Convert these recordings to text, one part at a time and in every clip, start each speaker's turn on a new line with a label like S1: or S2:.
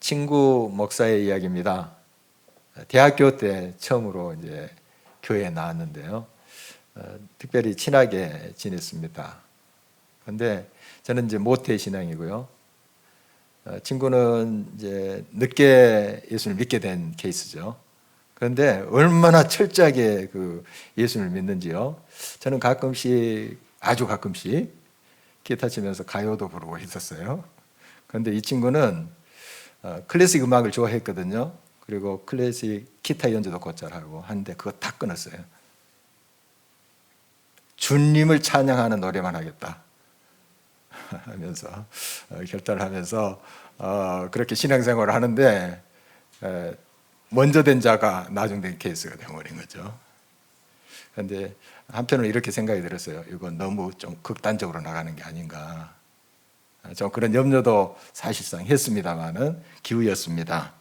S1: 친구 목사의 이야기입니다. 대학교 때 처음으로 이제 교회에 나왔는데요. 특별히 친하게 지냈습니다. 그런데 저는 이제 모태 신앙이고요. 친구는 이제 늦게 예수를 믿게 된 케이스죠. 그런데 얼마나 철저하게 그 예수를 믿는지요. 저는 가끔씩, 아주 가끔씩 기타 치면서 가요도 부르고 있었어요. 그런데 이 친구는 클래식 음악을 좋아했거든요. 그리고 클래식 기타 연주도 곧잘하고 하는데 그거 다 끊었어요. 주님을 찬양하는 노래만 하겠다 하면서 결단을 하면서 그렇게 신앙생활을 하는데 먼저 된 자가 나중 된 케이스가 되어버린 거죠. 그런데 한편으로 이렇게 생각이 들었어요. 이건 너무 좀 극단적으로 나가는 게 아닌가. 좀 그런 염려도 사실상 했습니다만은 기우였습니다.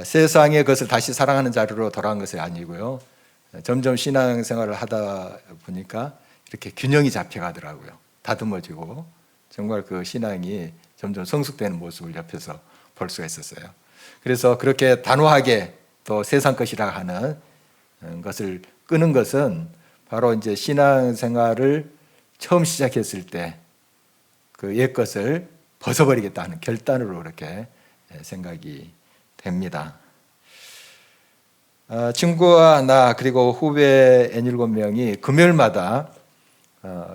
S1: 세상의 것을 다시 사랑하는 자리로 돌아간 것이 아니고요. 점점 신앙생활을 하다 보니까 이렇게 균형이 잡혀가더라고요. 다듬어지고 정말 그 신앙이 점점 성숙되는 모습을 옆에서 볼 수가 있었어요. 그래서 그렇게 단호하게 또 세상 것이라 하는 것을 끄는 것은 바로 이제 신앙생활을 처음 시작했을 때 그 옛 것을 벗어버리겠다 하는 결단으로 이렇게 생각이 됩니다. 친구와 나 그리고 후배 N7명이 금요일마다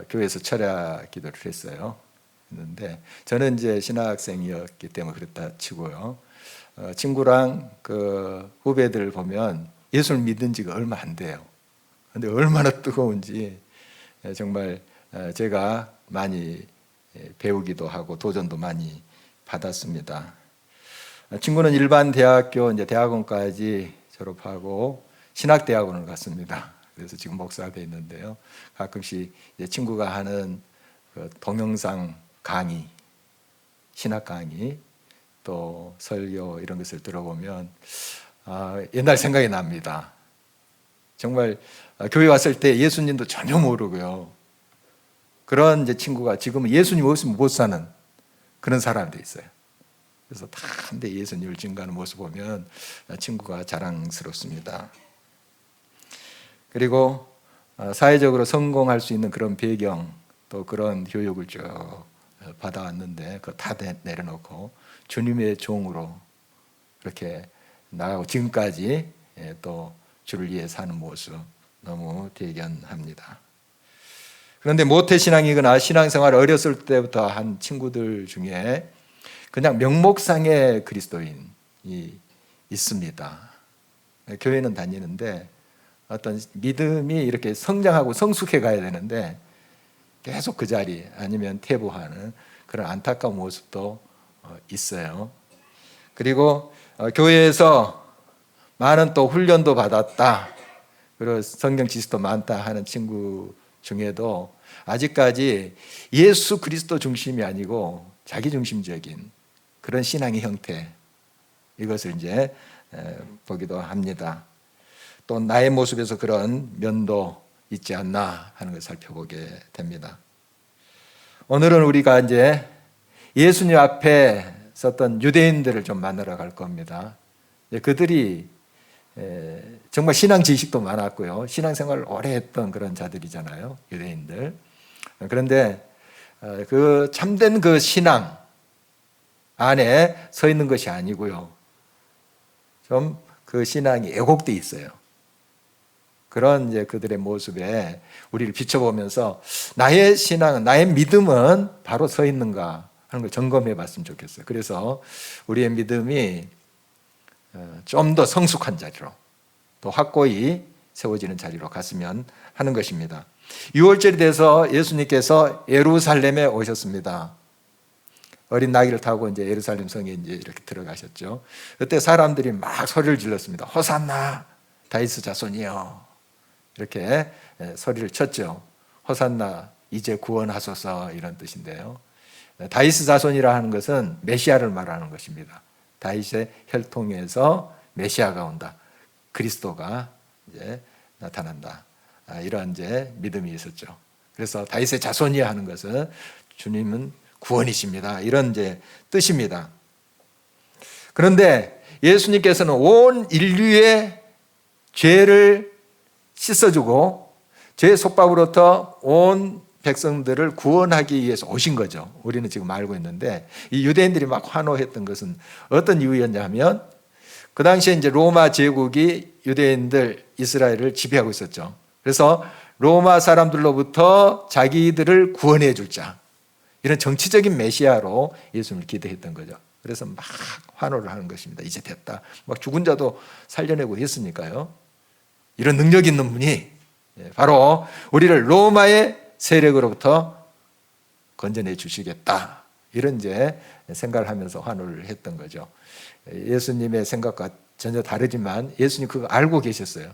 S1: 교회에서 철야 기도를 했어요. 했는데 저는 이제 신학생이었기 때문에 그랬다 치고요. 친구랑 그 후배들 보면 예수를 믿은 지가 얼마 안 돼요. 그런데 얼마나 뜨거운지 정말 제가 많이 배우기도 하고 도전도 많이 받았습니다. 친구는 일반 대학교 이제 대학원까지 졸업하고 신학대학원을 갔습니다. 그래서 지금 목사가 돼 있는데요. 가끔씩 이제 친구가 하는 그 동영상 강의, 신학 강의, 또 설교 이런 것을 들어보면 옛날 생각이 납니다. 정말 교회 왔을 때 예수님도 전혀 모르고요. 그런 이제 친구가 지금은 예수님 없으면 못 사는 그런 사람이 돼 있어요. 그래서 다 한데 예수님을 증거하는 모습 보면 친구가 자랑스럽습니다. 그리고 사회적으로 성공할 수 있는 그런 배경 또 그런 교육을 쭉 받아왔는데 그거 다 내려놓고 주님의 종으로 그렇게 나가고 지금까지 또 주를 위해 사는 모습 너무 대견합니다. 그런데 모태신앙이거나 신앙생활을 어렸을 때부터 한 친구들 중에 그냥 명목상의 그리스도인이 있습니다. 교회는 다니는데 어떤 믿음이 이렇게 성장하고 성숙해 가야 되는데 계속 그 자리 아니면 퇴보하는 그런 안타까운 모습도 있어요. 그리고 교회에서 많은 또 훈련도 받았다. 그리고 성경 지식도 많다 하는 친구 중에도 아직까지 예수 그리스도 중심이 아니고 자기 중심적인 그런 신앙의 형태 이것을 이제 보기도 합니다. 또 나의 모습에서 그런 면도 있지 않나 하는 것을 살펴보게 됩니다. 오늘은 우리가 이제 예수님 앞에 섰던 유대인들을 좀 만나러 갈 겁니다. 그들이 정말 신앙 지식도 많았고요. 신앙생활을 오래 했던 그런 자들이잖아요. 유대인들. 그런데 그 참된 그 신앙 안에 서 있는 것이 아니고요. 좀 그 신앙이 왜곡되어 있어요. 그런 이제 그들의 모습에 우리를 비춰보면서 나의 신앙은, 나의 믿음은 바로 서 있는가 하는 걸 점검해 봤으면 좋겠어요. 그래서 우리의 믿음이 좀 더 성숙한 자리로 또 확고히 세워지는 자리로 갔으면 하는 것입니다. 6월절이 돼서 예수님께서 예루살렘에 오셨습니다. 어린 나귀를 타고 이제 예루살렘 성에 이제 이렇게 들어가셨죠. 그때 사람들이 막 소리를 질렀습니다. 호산나 다윗의 자손이여. 이렇게 소리를 쳤죠. 호산나 이제 구원하소서 이런 뜻인데요. 다윗의 자손이라 하는 것은 메시아를 말하는 것입니다. 다윗의 혈통에서 메시아가 온다. 그리스도가 이제 나타난다. 이런 이제 믿음이 있었죠. 그래서 다윗의 자손이야 하는 것은 주님은 구원이십니다. 이런 이제 뜻입니다. 그런데 예수님께서는 온 인류의 죄를 씻어주고 죄의 속박으로부터 온 백성들을 구원하기 위해서 오신 거죠. 우리는 지금 알고 있는데 이 유대인들이 막 환호했던 것은 어떤 이유였냐면 그 당시에 이제 로마 제국이 유대인들 이스라엘을 지배하고 있었죠. 그래서 로마 사람들로부터 자기들을 구원해 줄 자, 이런 정치적인 메시아로 예수님을 기대했던 거죠. 그래서 막 환호를 하는 것입니다. 이제 됐다. 막 죽은 자도 살려내고 했으니까요. 이런 능력 있는 분이 바로 우리를 로마의 세력으로부터 건져내 주시겠다. 이런 이제 생각을 하면서 환호를 했던 거죠. 예수님의 생각과 전혀 다르지만 예수님 그거 알고 계셨어요.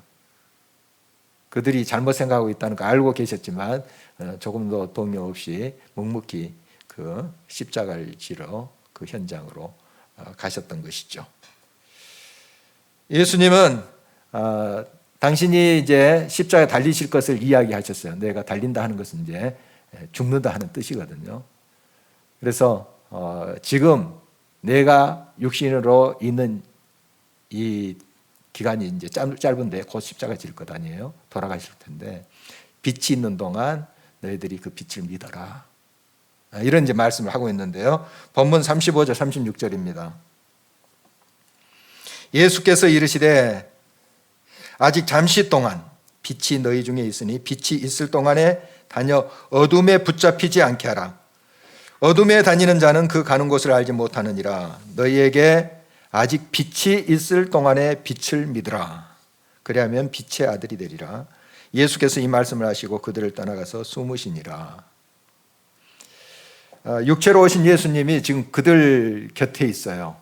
S1: 그들이 잘못 생각하고 있다는 거 알고 계셨지만 조금도 동요 없이 묵묵히 그 십자가를 지러 그 현장으로 가셨던 것이죠. 예수님은 당신이 이제 십자가에 달리실 것을 이야기하셨어요. 내가 달린다 하는 것은 이제 죽는다 하는 뜻이거든요. 그래서 지금 내가 육신으로 있는 이 기간이 이제 짧은데 곧 십자가 질 것 아니에요. 돌아가실 텐데 빛이 있는 동안 너희들이 그 빛을 믿어라. 이런 이제 말씀을 하고 있는데요. 본문 35절 36절입니다. 예수께서 이르시되 아직 잠시 동안 빛이 너희 중에 있으니 빛이 있을 동안에 다녀 어둠에 붙잡히지 않게 하라. 어둠에 다니는 자는 그 가는 곳을 알지 못하느니라. 너희에게 아직 빛이 있을 동안에 빛을 믿으라. 그리하면 빛의 아들이 되리라. 예수께서 이 말씀을 하시고 그들을 떠나가서 숨으시니라. 육체로 오신 예수님이 지금 그들 곁에 있어요.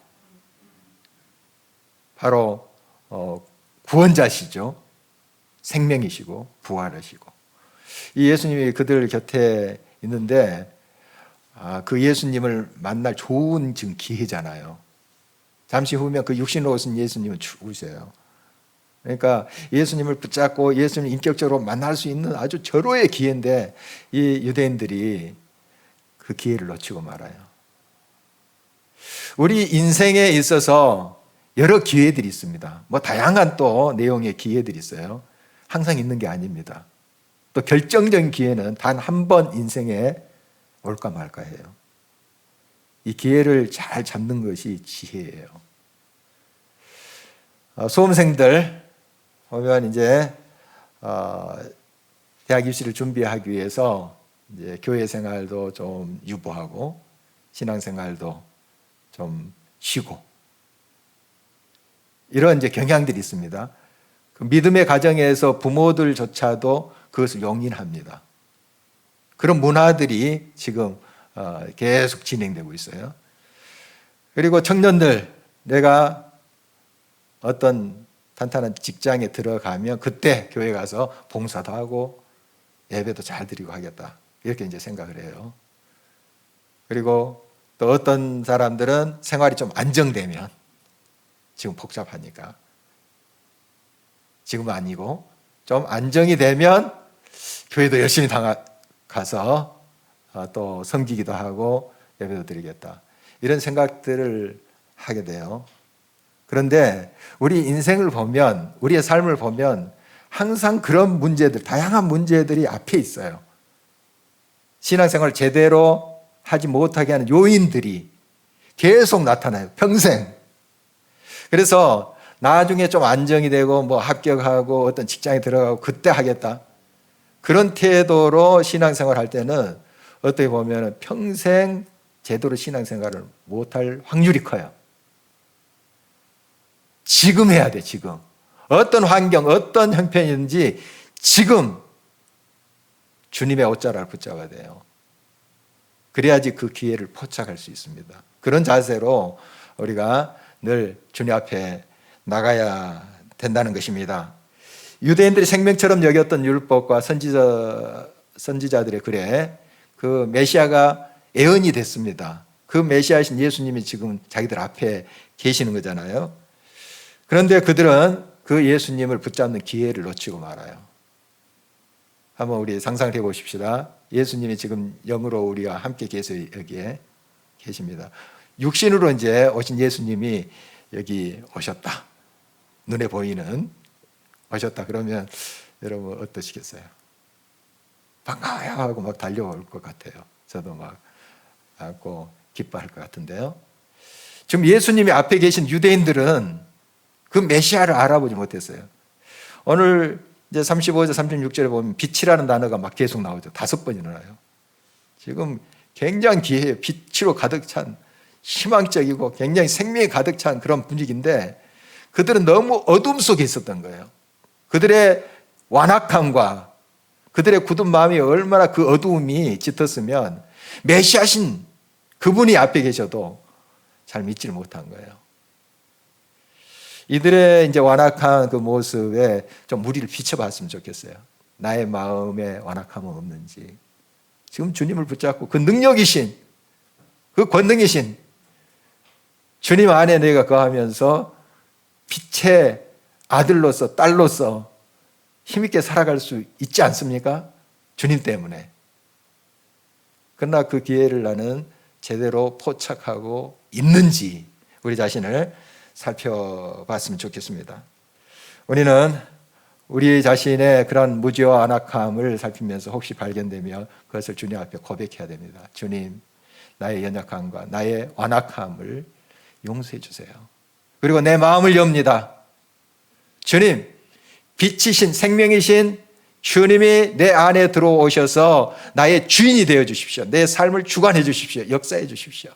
S1: 바로 구원자시죠. 생명이시고 부활하시고. 이 예수님이 그들 곁에 있는데 그 예수님을 만날 좋은 지금 기회잖아요. 잠시 후면 그 육신으로 오신 예수님은 죽으세요. 그러니까 예수님을 붙잡고 예수님을 인격적으로 만날 수 있는 아주 절호의 기회인데 이 유대인들이 그 기회를 놓치고 말아요. 우리 인생에 있어서 여러 기회들이 있습니다. 뭐 다양한 또 내용의 기회들이 있어요. 항상 있는 게 아닙니다. 또 결정적인 기회는 단 한 번 인생에 올까 말까 해요. 이 기회를 잘 잡는 것이 지혜예요. 수험생들 보면 이제 대학 입시를 준비하기 위해서 이제 교회 생활도 좀 유보하고 신앙 생활도 좀 쉬고 이런 이제 경향들이 있습니다. 그 믿음의 가정에서 부모들조차도 그것을 용인합니다. 그런 문화들이 지금 계속 진행되고 있어요. 그리고 청년들, 내가 어떤 탄탄한 직장에 들어가면 그때 교회 가서 봉사도 하고 예배도 잘 드리고 하겠다. 이렇게 이제 생각을 해요. 그리고 또 어떤 사람들은 생활이 좀 안정되면 지금 복잡하니까 지금은 아니고 좀 안정이 되면 교회도 열심히 가서 또 섬기기도 하고 예배도 드리겠다. 이런 생각들을 하게 돼요. 그런데 우리 인생을 보면, 우리의 삶을 보면 항상 그런 문제들, 다양한 문제들이 앞에 있어요. 신앙생활을 제대로 하지 못하게 하는 요인들이 계속 나타나요. 평생. 그래서 나중에 좀 안정이 되고 뭐 합격하고 어떤 직장에 들어가고 그때 하겠다. 그런 태도로 신앙생활을 할 때는 어떻게 보면 평생 제대로 신앙생활을 못할 확률이 커요. 지금 해야 돼, 지금. 어떤 환경, 어떤 형편이든지 지금 주님의 옷자락을 붙잡아야 돼요. 그래야지 그 기회를 포착할 수 있습니다. 그런 자세로 우리가 늘 주님 앞에 나가야 된다는 것입니다. 유대인들이 생명처럼 여겼던 율법과 선지자들의 글에 그 메시아가 예언이 됐습니다. 그 메시아이신 예수님이 지금 자기들 앞에 계시는 거잖아요. 그런데 그들은 그 예수님을 붙잡는 기회를 놓치고 말아요. 한번 우리 상상을 해보십시다. 예수님이 지금 영으로 우리와 함께 계셔 여기에 계십니다. 육신으로 이제 오신 예수님이 여기 오셨다. 눈에 보이는 오셨다. 그러면 여러분 어떠시겠어요? 반가워요 하고 막 달려올 것 같아요. 저도 막 안고 기뻐할 것 같은데요. 지금 예수님이 앞에 계신 유대인들은 그 메시아를 알아보지 못했어요. 오늘 이제 35절, 36절에 보면 빛이라는 단어가 막 계속 나오죠. 5번이나 나와요. 지금 굉장히 기이해요. 빛으로 가득 찬, 희망적이고 굉장히 생명이 가득 찬 그런 분위기인데 그들은 너무 어둠 속에 있었던 거예요. 그들의 완악함과 그들의 굳은 마음이 얼마나 그 어두움이 짙었으면 메시아신 그분이 앞에 계셔도 잘 믿지를 못한 거예요. 이들의 이제 완악한 그 모습에 좀 우리를 비춰봤으면 좋겠어요. 나의 마음에 완악함은 없는지. 지금 주님을 붙잡고 그 능력이신, 그 권능이신 주님 안에 내가 거하면서 빛의 아들로서 딸로서 힘있게 살아갈 수 있지 않습니까? 주님 때문에. 그러나 그 기회를 나는 제대로 포착하고 있는지 우리 자신을 살펴봤으면 좋겠습니다. 우리는 우리 자신의 그런 무지와 안악함을 살피면서 혹시 발견되면 그것을 주님 앞에 고백해야 됩니다. 주님, 나의 연약함과 나의 완악함을 용서해 주세요. 그리고 내 마음을 엽니다. 주님, 빛이신 생명이신 주님이 내 안에 들어오셔서 나의 주인이 되어 주십시오. 내 삶을 주관해 주십시오. 역사해 주십시오.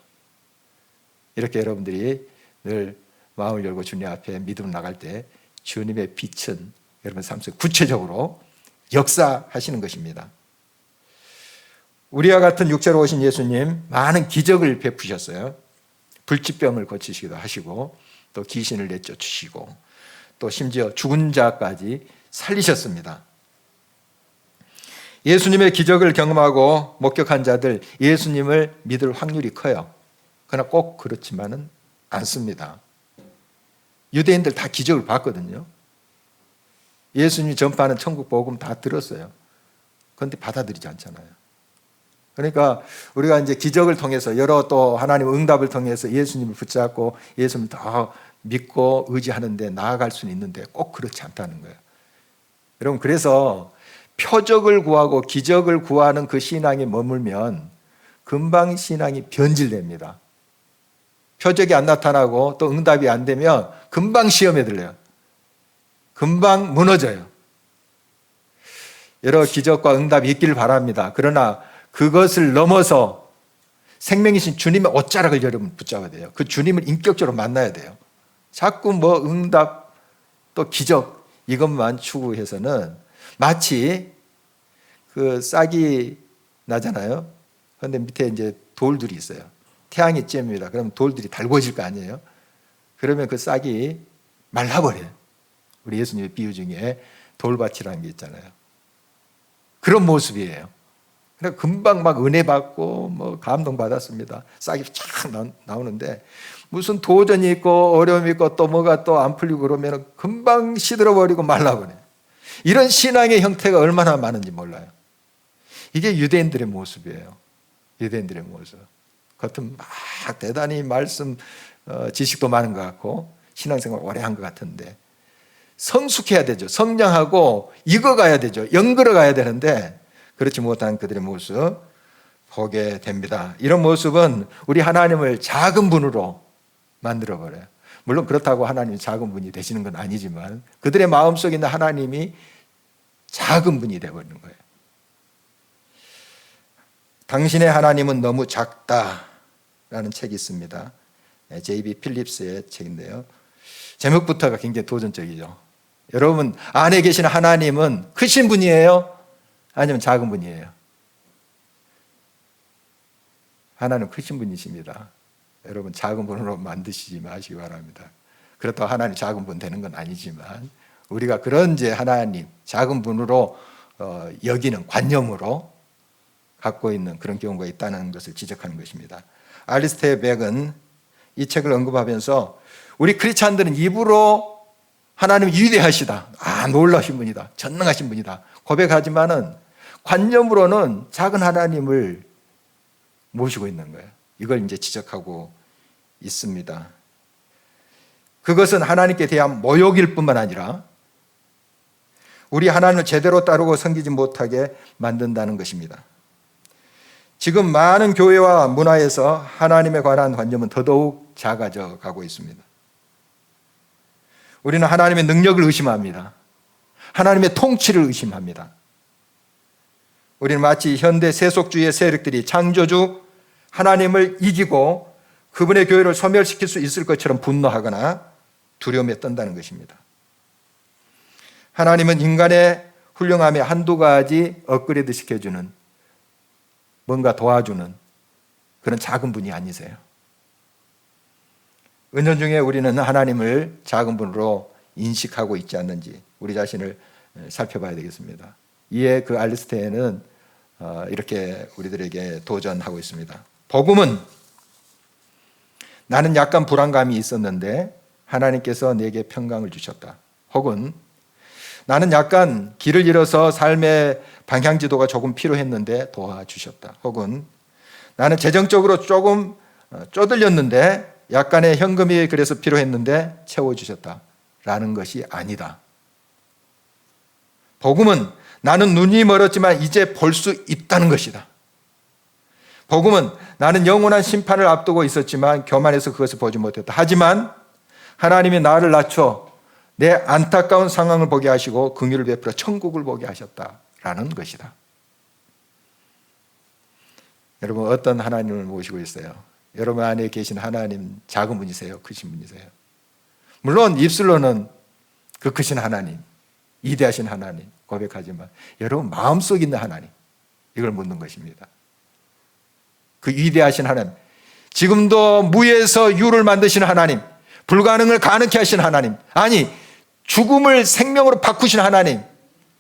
S1: 이렇게 여러분들이 늘 마음을 열고 주님 앞에 믿음 나갈 때 주님의 빛은 여러분 삶 속에 구체적으로 역사하시는 것입니다. 우리와 같은 육체로 오신 예수님 많은 기적을 베푸셨어요. 불치병을 고치시기도 하시고 또 귀신을 내쫓으시고 또 심지어 죽은 자까지 살리셨습니다. 예수님의 기적을 경험하고 목격한 자들 예수님을 믿을 확률이 커요. 그러나 꼭 그렇지만은 않습니다. 유대인들 다 기적을 봤거든요. 예수님이 전파하는 천국 복음 다 들었어요. 그런데 받아들이지 않잖아요. 그러니까 우리가 이제 기적을 통해서 여러 또 하나님 응답을 통해서 예수님을 붙잡고 예수님을 더 믿고 의지하는데 나아갈 수는 있는데 꼭 그렇지 않다는 거예요. 여러분, 그래서 표적을 구하고 기적을 구하는 그 신앙에 머물면 금방 신앙이 변질됩니다. 표적이 안 나타나고 또 응답이 안 되면 금방 시험에 들려요. 금방 무너져요. 여러 기적과 응답이 있기를 바랍니다. 그러나 그것을 넘어서 생명이신 주님의 옷자락을 여러분 붙잡아야 돼요. 그 주님을 인격적으로 만나야 돼요. 자꾸 뭐 응답 또 기적 이것만 추구해서는 마치 그 싹이 나잖아요. 그런데 밑에 이제 돌들이 있어요. 태양이 쬐입니다. 그럼 돌들이 달궈질 거 아니에요. 그러면 그 싹이 말라버려요. 우리 예수님의 비유 중에 돌밭이라는 게 있잖아요. 그런 모습이에요. 그러니까 금방 막 은혜 받고 뭐 감동 받았습니다. 싹이 쫙 나오는데 무슨 도전이 있고 어려움이 있고 또 뭐가 또 안 풀리고 그러면 금방 시들어버리고 말라버려요. 이런 신앙의 형태가 얼마나 많은지 몰라요. 이게 유대인들의 모습이에요. 유대인들의 모습. 겉은 막 대단히 말씀 지식도 많은 것 같고 신앙생활 오래 한 것 같은데 성숙해야 되죠. 성장하고 익어가야 되죠. 연걸어 가야 되는데 그렇지 못한 그들의 모습 보게 됩니다. 이런 모습은 우리 하나님을 작은 분으로 만들어버려요. 물론 그렇다고 하나님이 작은 분이 되시는 건 아니지만 그들의 마음속에 있는 하나님이 작은 분이 되어버리는 거예요. 당신의 하나님은 너무 작다라는 책이 있습니다. J.B. 필립스의 책인데요. 제목부터가 굉장히 도전적이죠. 여러분 안에 계신 하나님은 크신 분이에요? 아니면 작은 분이에요? 하나님 크신 분이십니다. 여러분 작은 분으로 만드시지 마시기 바랍니다. 그렇다고 하나님 작은 분 되는 건 아니지만 우리가 그런 이제 하나님 작은 분으로 여기는 관념으로 갖고 있는 그런 경우가 있다는 것을 지적하는 것입니다. 알리스테어 백은 이 책을 언급하면서 우리 크리스찬들은 입으로 하나님 위대하시다, 놀라신 분이다, 전능하신 분이다 고백하지만은 관념으로는 작은 하나님을 모시고 있는 거예요. 이걸 이제 지적하고 있습니다. 그것은 하나님께 대한 모욕일 뿐만 아니라 우리 하나님을 제대로 따르고 섬기지 못하게 만든다는 것입니다. 지금 많은 교회와 문화에서 하나님에 관한 관념은 더더욱 작아져 가고 있습니다. 우리는 하나님의 능력을 의심합니다. 하나님의 통치를 의심합니다. 우리는 마치 현대 세속주의의 세력들이 창조주 하나님을 이기고 그분의 교회를 소멸시킬 수 있을 것처럼 분노하거나 두려움에 떤다는 것입니다. 하나님은 인간의 훌륭함에 한두 가지 업그레이드 시켜주는, 뭔가 도와주는 그런 작은 분이 아니세요. 은연중에 우리는 하나님을 작은 분으로 인식하고 있지 않는지 우리 자신을 살펴봐야 되겠습니다. 이에 그 알리스테어는 이렇게 우리들에게 도전하고 있습니다. 복음은 나는 약간 불안감이 있었는데 하나님께서 내게 평강을 주셨다. 혹은 나는 약간 길을 잃어서 삶의 방향지도가 조금 필요했는데 도와주셨다. 혹은 나는 재정적으로 조금 쪼들렸는데 약간의 현금이 그래서 필요했는데 채워주셨다. 라는 것이 아니다. 복음은 나는 눈이 멀었지만 이제 볼 수 있다는 것이다. 복음은 나는 영원한 심판을 앞두고 있었지만 교만해서 그것을 보지 못했다. 하지만 하나님이 나를 낮춰 내 안타까운 상황을 보게 하시고 긍휼을 베풀어 천국을 보게 하셨다라는 것이다. 여러분, 어떤 하나님을 모시고 있어요? 여러분 안에 계신 하나님 작은 분이세요? 크신 분이세요? 물론 입술로는 그 크신 하나님, 위대하신 하나님 고백하지만 여러분 마음속에 있는 하나님, 이걸 묻는 것입니다. 그 위대하신 하나님, 지금도 무에서 유를 만드시는 하나님, 불가능을 가능케 하신 하나님, 아니 죽음을 생명으로 바꾸신 하나님,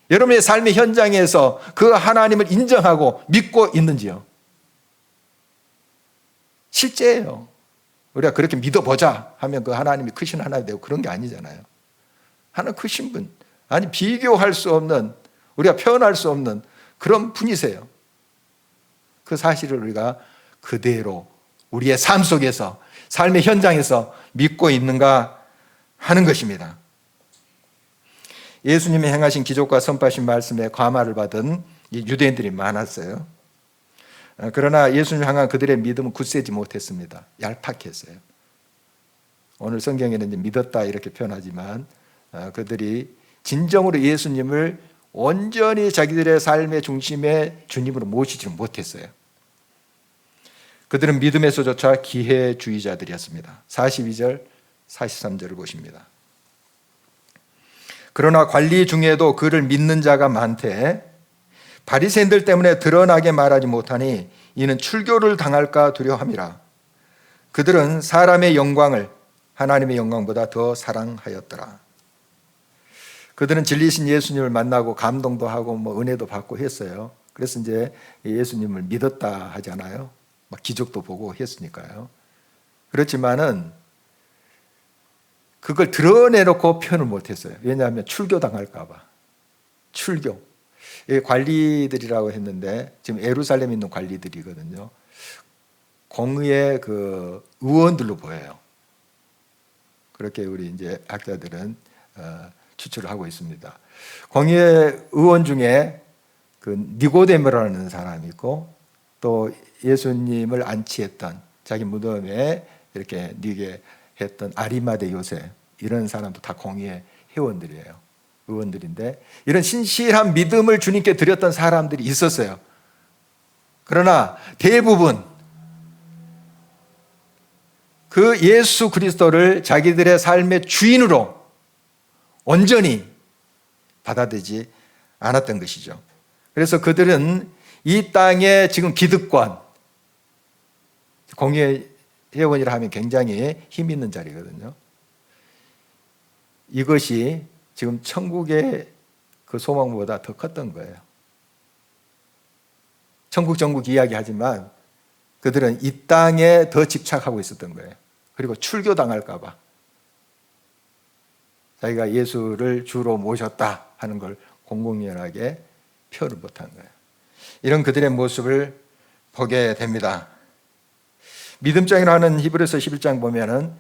S1: 여러분의 삶의 현장에서 그 하나님을 인정하고 믿고 있는지요? 실제예요. 우리가 그렇게 믿어보자 하면 그 하나님이 크신 하나님이 되고 그런 게 아니잖아요. 하나님 크신 분, 아니 비교할 수 없는, 우리가 표현할 수 없는 그런 분이세요. 그 사실을 우리가 그대로 우리의 삶 속에서, 삶의 현장에서 믿고 있는가 하는 것입니다. 예수님이 행하신 기적과 선포하신 말씀에 감화를 받은 유대인들이 많았어요. 그러나 예수님 향한 그들의 믿음은 굳세지 못했습니다. 얄팍했어요. 오늘 성경에는 이제 믿었다 이렇게 표현하지만 그들이 진정으로 예수님을 온전히 자기들의 삶의 중심에 주님으로 모시지 못했어요. 그들은 믿음에서조차 기회주의자들이었습니다. 42절, 43절을 보십니다. 그러나 관리 중에도 그를 믿는 자가 많되 바리새인들 때문에 드러나게 말하지 못하니 이는 출교를 당할까 두려워함이라. 그들은 사람의 영광을 하나님의 영광보다 더 사랑하였더라. 그들은 진리신 예수님을 만나고 감동도 하고 은혜도 받고 했어요. 그래서 이제 예수님을 믿었다 하잖아요. 막 기적도 보고 했으니까요. 그렇지만은 그걸 드러내놓고 표현을 못했어요. 왜냐하면 출교당할까 봐. 출교. 관리들이라고 했는데 지금 예루살렘에 있는 관리들이거든요. 공의의 그 의원들로 보여요. 그렇게 우리 이제 학자들은 추측을 하고 있습니다. 공의의 의원 중에 그 니고데모라는 사람이 있고 또 예수님을 안치했던 자기 무덤에 이렇게 뉘게 했던 아리마대 요셉, 이런 사람도 다 공의의 회원들이에요. 의원들인데 이런 신실한 믿음을 주님께 드렸던 사람들이 있었어요. 그러나 대부분 그 예수 그리스도를 자기들의 삶의 주인으로 온전히 받아들이지 않았던 것이죠. 그래서 그들은 이 땅의 지금 기득권, 공의의 회원이라 하면 굉장히 힘 있는 자리거든요. 이것이 지금 천국의 그 소망보다 더 컸던 거예요. 천국 정국 이야기하지만 그들은 이 땅에 더 집착하고 있었던 거예요. 그리고 출교당할까 봐 자기가 예수를 주로 모셨다 하는 걸 공공연하게 표현을 못한 거예요. 이런 그들의 모습을 보게 됩니다. 믿음장이라고 하는 히브리서 11장 보면은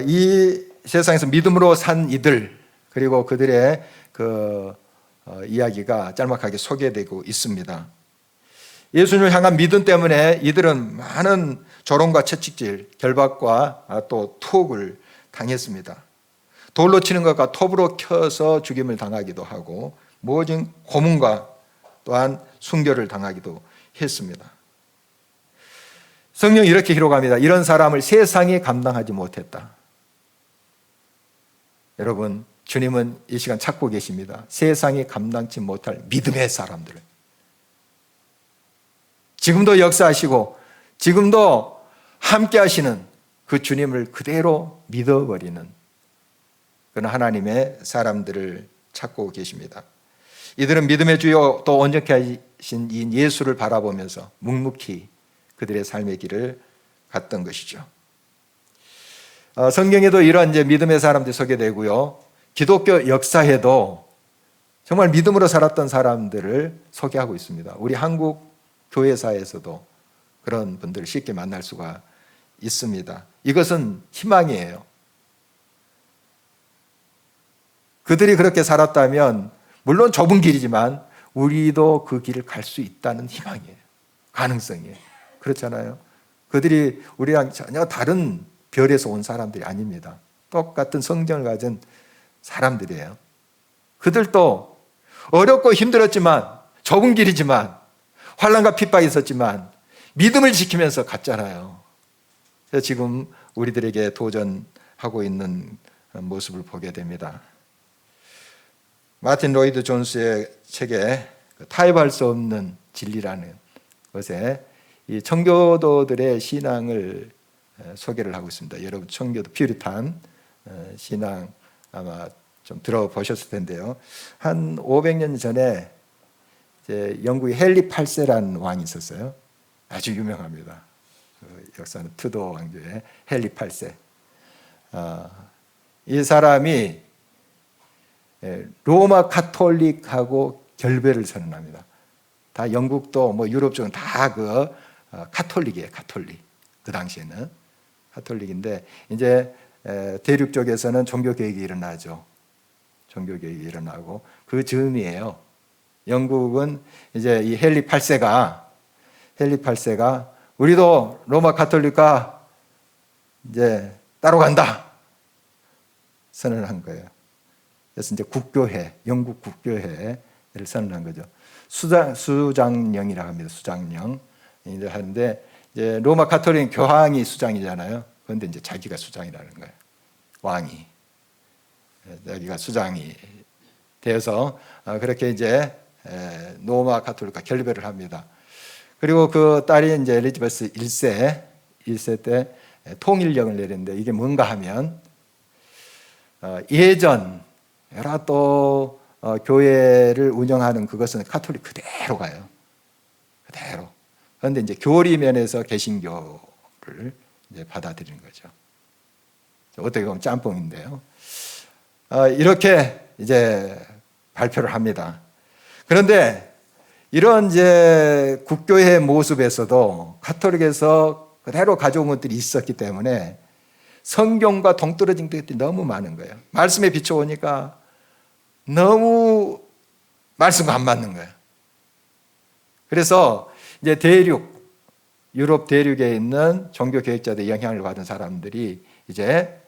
S1: 이 세상에서 믿음으로 산 이들, 그리고 그들의 이야기가 짤막하게 소개되고 있습니다. 예수님을 향한 믿음 때문에 이들은 많은 조롱과 채찍질, 결박과 또 투옥을 당했습니다. 돌로 치는 것과 톱으로 켜서 죽임을 당하기도 하고 모진 고문과 또한 순교를 당하기도 했습니다. 성경이 이렇게 기록합니다. 이런 사람을 세상이 감당하지 못했다. 여러분, 주님은 이 시간 찾고 계십니다. 세상이 감당치 못할 믿음의 사람들을. 지금도 역사하시고 지금도 함께 하시는 그 주님을 그대로 믿어버리는 그런 하나님의 사람들을 찾고 계십니다. 이들은 믿음의 주요 또 온전케 하신 이 예수를 바라보면서 묵묵히 그들의 삶의 길을 갔던 것이죠. 성경에도 이런 이제 믿음의 사람들이 소개되고요. 기독교 역사에도 정말 믿음으로 살았던 사람들을 소개하고 있습니다. 우리 한국 교회사에서도 그런 분들을 쉽게 만날 수가 있습니다. 이것은 희망이에요. 그들이 그렇게 살았다면 물론 좁은 길이지만 우리도 그 길을 갈 수 있다는 희망이에요. 가능성이에요. 그렇잖아요. 그들이 우리랑 전혀 다른 별에서 온 사람들이 아닙니다. 똑같은 성정을 가진 사람들이에요. 그들도 어렵고 힘들었지만 좁은 길이지만 환난과 핍박이 있었지만 믿음을 지키면서 갔잖아요. 그래서 지금 우리들에게 도전하고 있는 모습을 보게 됩니다. 마틴 로이드 존스의 책에 타협할 수 없는 진리라는 것에 이 청교도들의 신앙을 소개를 하고 있습니다. 여러분 청교도 퓨리탄 신앙 아마 좀 들어보셨을 텐데요. 한 500년 전에 이제 영국의 헨리 8세라는 왕이 있었어요. 아주 유명합니다. 그 역사는 투도 왕조의 헨리 8세. 이 사람이 로마 카톨릭하고 결별을 선언합니다. 다 영국도 뭐 유럽 쪽은 다 카톨릭이에요. 카톨릭. 그 당시에는 카톨릭인데 이제 대륙 쪽에서는 종교 개혁이 일어나죠. 종교 개혁이 일어나고 그 즈음이에요. 영국은 이제 이 헨리 8세가 우리도 로마 카톨릭과 이제 따로 간다 선언을 한 거예요. 그래서 이제 국교회, 영국 국교회를 선언한 거죠. 수장령이라고 합니다. 수장령. 이제 하는데 이제 로마 카톨릭 교황이 수장이잖아요. 그런데 이제 자기가 수장이라는 거예요. 왕이 자기가 수장이 되어서 그렇게 이제 로마 카톨릭과 결별을 합니다. 그리고 그 딸이 이제 엘리자베스 1세 때 통일령을 내렸는데 이게 뭔가 하면 예전 여러 또 교회를 운영하는 그것은 카톨릭 그대로 가요. 그대로. 그런데 이제 교리 면에서 개신교를 이제 받아들이는 거죠. 어떻게 보면 짬뽕인데요. 이렇게 이제 발표를 합니다. 그런데 이런 이제 국교의 모습에서도 카톨릭에서 그대로 가져온 것들이 있었기 때문에 성경과 동떨어진 것들이 너무 많은 거예요. 말씀에 비춰보니까 너무 말씀과 안 맞는 거예요. 그래서 이제 유럽 대륙에 있는 종교 개혁자들의 영향을 받은 사람들이 이제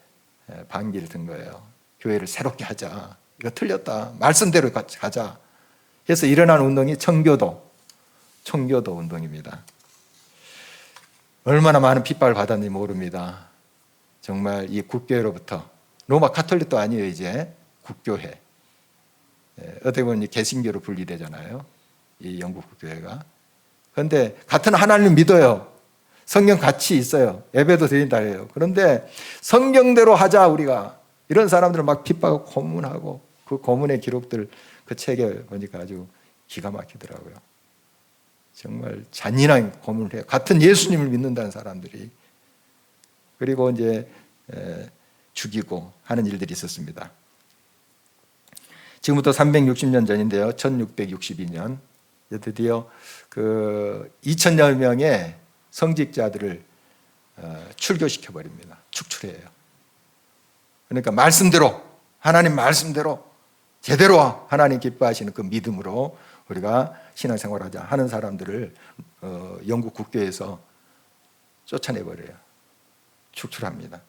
S1: 반기를 든 거예요. 교회를 새롭게 하자. 이거 틀렸다. 말씀대로 가자. 그래서 일어난 운동이 청교도 운동입니다. 얼마나 많은 핍박을 받았는지 모릅니다. 정말 이 국교회로부터 로마 카톨릭도 아니에요. 이제 국교회. 어떻게 보면 개신교로 분리되잖아요. 이 영국 국교회가. 그런데 같은 하나님을 믿어요. 성경 같이 있어요. 예배도 드린다 해요. 그런데 성경대로 하자 우리가. 이런 사람들을 막 핍박하고 고문하고 그 고문의 기록들 그 책에 보니까 아주 기가 막히더라고요. 정말 잔인한 고문을 해요. 같은 예수님을 믿는다는 사람들이. 그리고 이제 죽이고 하는 일들이 있었습니다. 지금부터 360년 전인데요. 1662년 드디어 그 2000여 명의 성직자들을 출교시켜 버립니다. 축출해요. 그러니까 말씀대로, 하나님 말씀대로 제대로 하나님 기뻐하시는 그 믿음으로 우리가 신앙생활하자 하는 사람들을 영국 국교에서 쫓아내버려요. 축출합니다.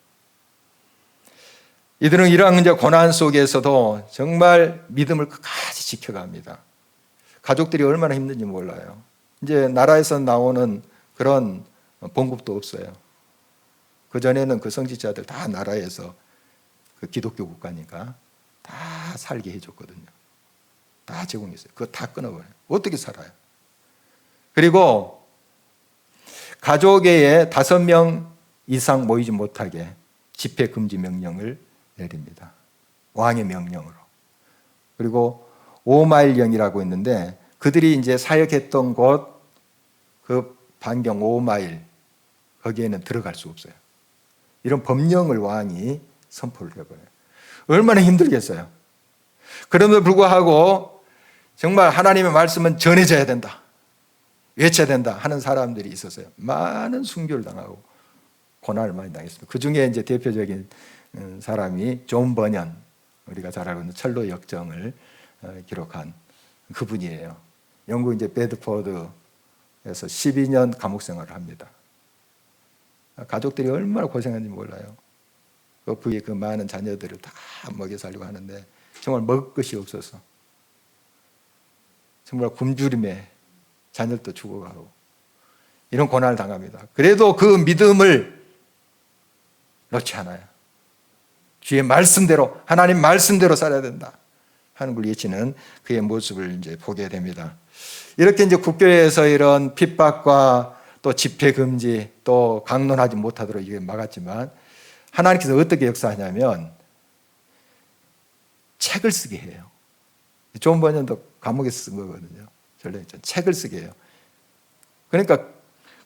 S1: 이들은 이러한 이제 고난 속에서도 정말 믿음을 끝까지 지켜갑니다. 가족들이 얼마나 힘든지 몰라요. 이제 나라에서 나오는 그런 봉급도 없어요. 그전에는 그 성직자들 다 나라에서 그 기독교 국가니까 다 살게 해줬거든요. 다 제공했어요. 그거 다 끊어버려요. 어떻게 살아요? 그리고 가족에 5명 이상 모이지 못하게 집회 금지 명령을 내립니다. 왕의 명령으로. 그리고 5마일령이라고 있는데 그들이 이제 사역했던 곳 그 반경 5마일 거기에는 들어갈 수 없어요. 이런 법령을 왕이 선포를 해버려요. 얼마나 힘들겠어요. 그럼에도 불구하고 정말 하나님의 말씀은 전해져야 된다, 외쳐야 된다 하는 사람들이 있었어요. 많은 순교를 당하고 고난을 많이 당했습니다. 그 중에 이제 대표적인 사람이 존 버년, 우리가 잘 알고 있는 철로 역정을 기록한 그분이에요. 영국 이제 베드포드에서 12년 감옥 생활을 합니다. 가족들이 얼마나 고생했는지 몰라요. 그의 그 많은 자녀들을 다 먹여 살리고 하는데 정말 먹을 것이 없어서 정말 굶주림에 자녀들도 죽어가고 이런 고난을 당합니다. 그래도 그 믿음을 놓지 않아요. 주의 말씀대로, 하나님 말씀대로 살아야 된다 하는 걸 외치는 그의 모습을 이제 보게 됩니다. 이렇게 이제 국교에서 이런 핍박과 또 집회 금지, 또 강론하지 못하도록 이게 막았지만 하나님께서 어떻게 역사하냐면 책을 쓰게 해요. 존 버년도 감옥에서 쓴 거거든요. 책을 쓰게 해요. 그러니까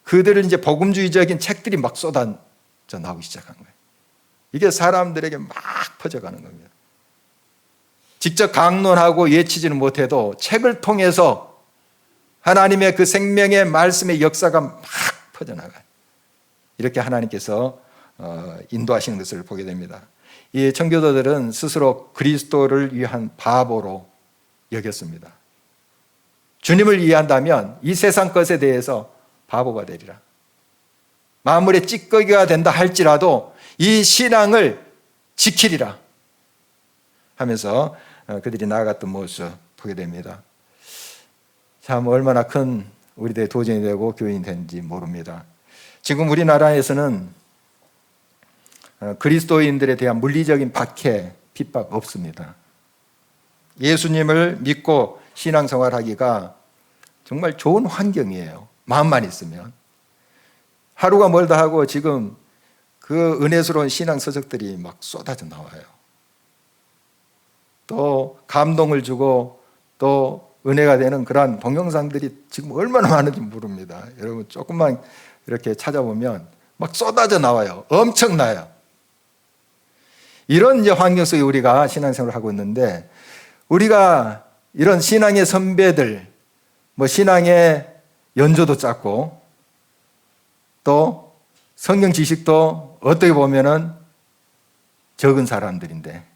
S1: 그들은 이제 복음주의적인 책들이 막 쏟아져 나오기 시작한 거예요. 이게 사람들에게 막 퍼져가는 겁니다. 직접 강론하고 외치지는 못해도 책을 통해서 하나님의 그 생명의 말씀의 역사가 막 퍼져나가요. 이렇게 하나님께서 인도하시는 것을 보게 됩니다. 이 청교도들은 스스로 그리스도를 위한 바보로 여겼습니다. 주님을 이해한다면 이 세상 것에 대해서 바보가 되리라. 만물의 찌꺼기가 된다 할지라도 이 신앙을 지키리라 하면서 그들이 나아갔던 모습 보게 됩니다. 참 얼마나 큰 우리들의 도전이 되고 교인이 되는지 모릅니다. 지금 우리나라에서는 그리스도인들에 대한 물리적인 박해, 핍박 없습니다. 예수님을 믿고 신앙생활하기가 정말 좋은 환경이에요. 마음만 있으면. 하루가 멀다 하고 지금 그 은혜스러운 신앙 서적들이 막 쏟아져 나와요. 또 감동을 주고 또 은혜가 되는 그러한 동영상들이 지금 얼마나 많은지 모릅니다. 여러분 조금만 이렇게 찾아보면 막 쏟아져 나와요. 엄청나요. 이런 이제 환경 속에 우리가 신앙생활을 하고 있는데 우리가 이런 신앙의 선배들, 뭐 신앙의 연조도 짧고 또 성경 지식도 어떻게 보면은 적은 사람들인데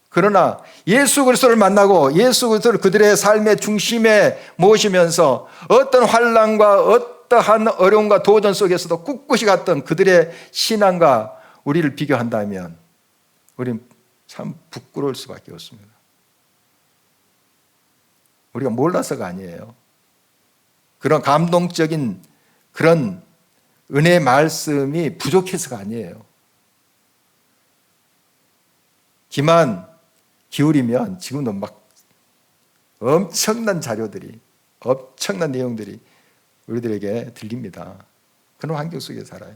S1: 그러나 예수 그리스도를 만나고 예수 그리스도를 그들의 삶의 중심에 모시면서 어떤 환난과 어떠한 어려움과 도전 속에서도 꿋꿋이 갔던 그들의 신앙과 우리를 비교한다면 우리는 참 부끄러울 수밖에 없습니다. 우리가 몰라서가 아니에요. 그런 감동적인 그런 은혜의 말씀이 부족해서가 아니에요. 귀만 기울이면 지금도 막 엄청난 자료들이, 엄청난 내용들이 우리들에게 들립니다. 그런 환경 속에 살아요.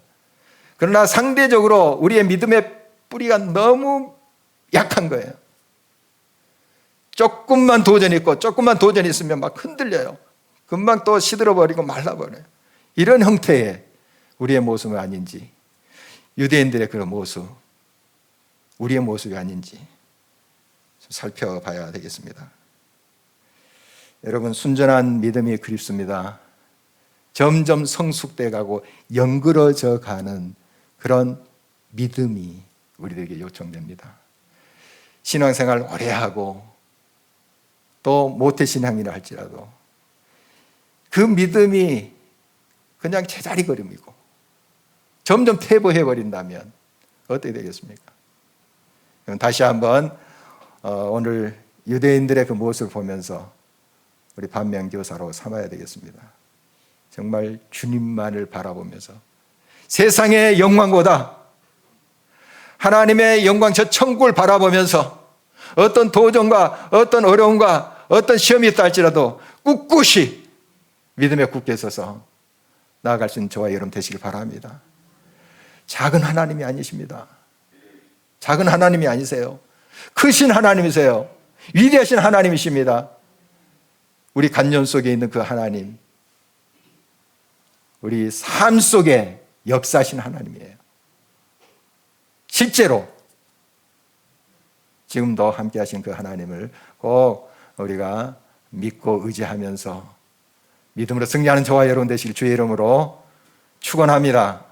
S1: 그러나 상대적으로 우리의 믿음의 뿌리가 너무 약한 거예요. 조금만 도전이 있고 조금만 도전이 있으면 막 흔들려요. 금방 또 시들어버리고 말라버려요. 이런 형태의 우리의 모습은 아닌지, 유대인들의 그런 모습, 우리의 모습이 아닌지 살펴봐야 되겠습니다. 여러분, 순전한 믿음이 그립습니다. 점점 성숙돼 가고 연그러져 가는 그런 믿음이 우리들에게 요청됩니다. 신앙생활 오래 하고 또 모태신앙이라 할지라도 그 믿음이 그냥 제자리걸음이고 점점 퇴보해버린다면 어떻게 되겠습니까? 그럼 다시 한번 오늘 유대인들의 그 모습을 보면서 우리 반면교사로 삼아야 되겠습니다. 정말 주님만을 바라보면서 세상의 영광보다 하나님의 영광 저 천국을 바라보면서 어떤 도전과 어떤 어려움과 어떤 시험이 있다 할지라도 꿋꿋이 믿음에 굳게 서서 나아갈 수 있는 저와 여러분 되시길 바랍니다. 작은 하나님이 아니십니다. 작은 하나님이 아니세요. 크신 하나님이세요. 위대하신 하나님이십니다. 우리 간년 속에 있는 그 하나님, 우리 삶 속에 역사하신 하나님이에요. 실제로 지금도 함께 하신 그 하나님을 꼭 우리가 믿고 의지하면서 믿음으로 승리하는 저와 여러분 되시길 주의 이름으로 축원합니다.